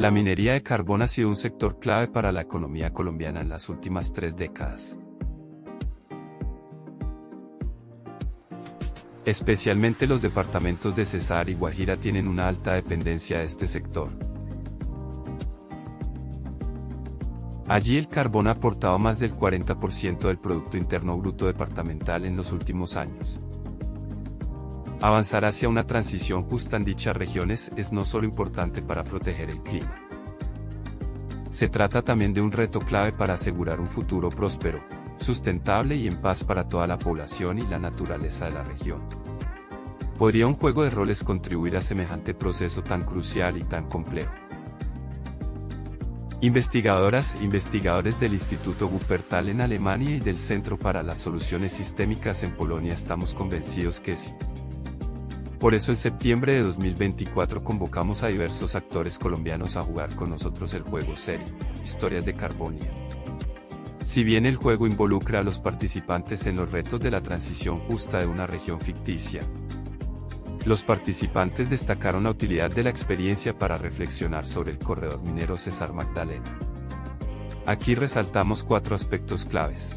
La minería de carbón ha sido un sector clave para la economía colombiana en las últimas 3 décadas. Especialmente los departamentos de Cesar y Guajira tienen una alta dependencia de este sector. Allí el carbón ha aportado más del 40% del Producto Interno Bruto departamental en los últimos años. Avanzar hacia una transición justa en dichas regiones es no solo importante para proteger el clima. Se trata también de un reto clave para asegurar un futuro próspero, sustentable y en paz para toda la población y la naturaleza de la región. ¿Podría un juego de roles contribuir a semejante proceso tan crucial y tan complejo? Investigadoras e investigadores del Instituto Wuppertal en Alemania y del Centro para las Soluciones Sistémicas en Polonia estamos convencidos que sí. Por eso en septiembre de 2024 convocamos a diversos actores colombianos a jugar con nosotros el juego serio, Historias de Carbonia. Si bien el juego involucra a los participantes en los retos de la transición justa de una región ficticia, los participantes destacaron la utilidad de la experiencia para reflexionar sobre el corredor minero Cesar Magdalena. Aquí resaltamos 4 aspectos claves.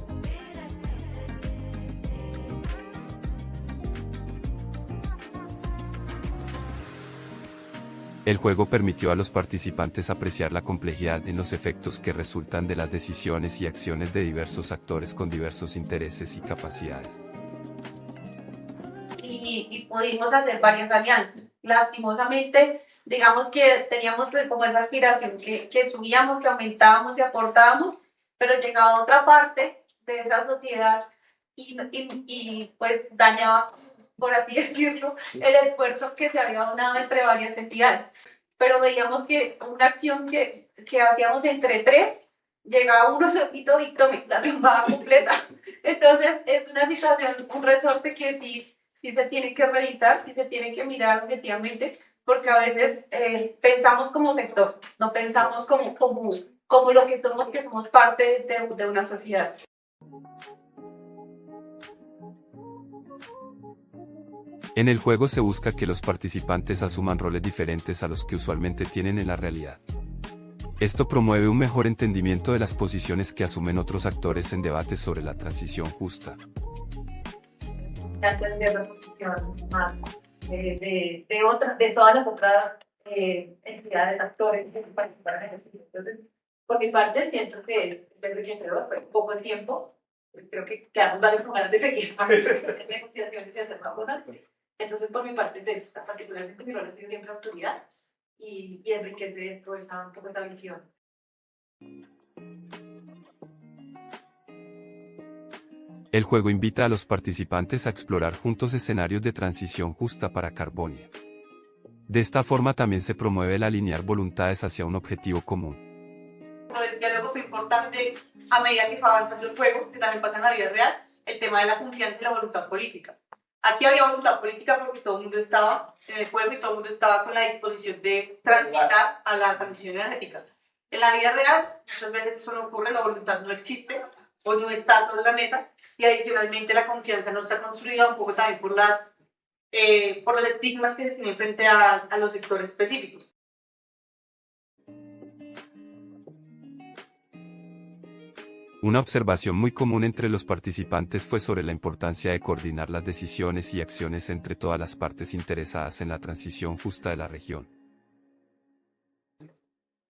El juego permitió a los participantes apreciar la complejidad en los efectos que resultan de las decisiones y acciones de diversos actores con diversos intereses y capacidades. Y pudimos hacer varias alianzas. Lastimosamente, digamos que teníamos como esa aspiración que subíamos, que aumentábamos y aportábamos, pero llegaba otra parte de esa sociedad y pues dañaba, por así decirlo, el esfuerzo que se había donado entre varias entidades. Pero veíamos que una acción que hacíamos entre 3, llegaba uno solito y la tumbaba completa. Entonces es una situación, un resorte que sí se tiene que revisar, sí se tiene que mirar objetivamente, porque a veces pensamos como sector, no pensamos como lo que somos parte de una sociedad. En el juego se busca que los participantes asuman roles diferentes a los que usualmente tienen en la realidad. Esto promueve un mejor entendimiento de las posiciones que asumen otros actores en debates sobre la transición justa. Entender la posición de todas las otras entidades, actores que participaron en el ejercicio. Entonces, por mi parte, siento que fue poco tiempo. Creo que quedamos varios con ganas de seguir en negociaciones y hacer más cosas. Entonces, por mi parte, particularmente mi rol ha sido siempre autoridad y enriquece toda esta visión. El juego invita a los participantes a explorar juntos escenarios de transición justa para Carbonia. De esta forma también se promueve el alinear voluntades hacia un objetivo común. El diálogo fue importante a medida que fue avanzando el juego, que también pasa en la vida real, el tema de la confianza y la voluntad política. Aquí había voluntad política porque todo el mundo estaba en el juego y todo el mundo estaba con la disposición de transitar a la transición energética. En la vida real, muchas veces eso no ocurre, la voluntad no existe o no está sobre la mesa. Y adicionalmente la confianza no está construida un poco también por los estigmas que se tienen frente a los sectores específicos. Una observación muy común entre los participantes fue sobre la importancia de coordinar las decisiones y acciones entre todas las partes interesadas en la transición justa de la región.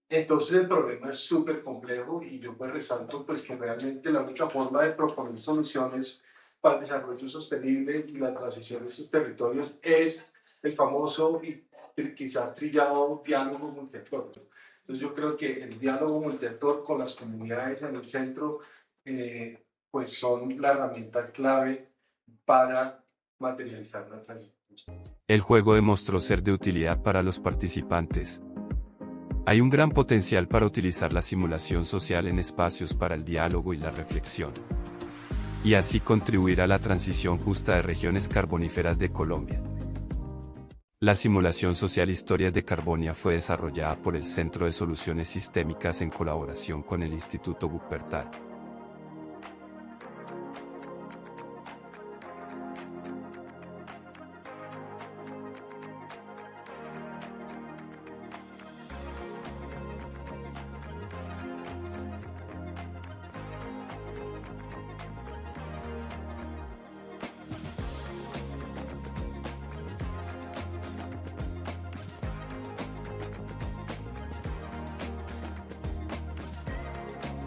Entonces el problema es súper complejo y yo pues resalto pues que realmente la única forma de proponer soluciones para el desarrollo sostenible y la transición de estos territorios es el famoso y quizás trillado diálogo multiactor. Entonces yo creo que el diálogo multiactor con las comunidades en el centro pues son la herramienta clave para materializar la transición. El juego demostró ser de utilidad para los participantes. Hay un gran potencial para utilizar la simulación social en espacios para el diálogo y la reflexión, y así contribuir a la transición justa de regiones carboníferas de Colombia. La simulación social Historias de Carbonia fue desarrollada por el Centro de Soluciones Sistémicas en colaboración con el Instituto Wuppertal.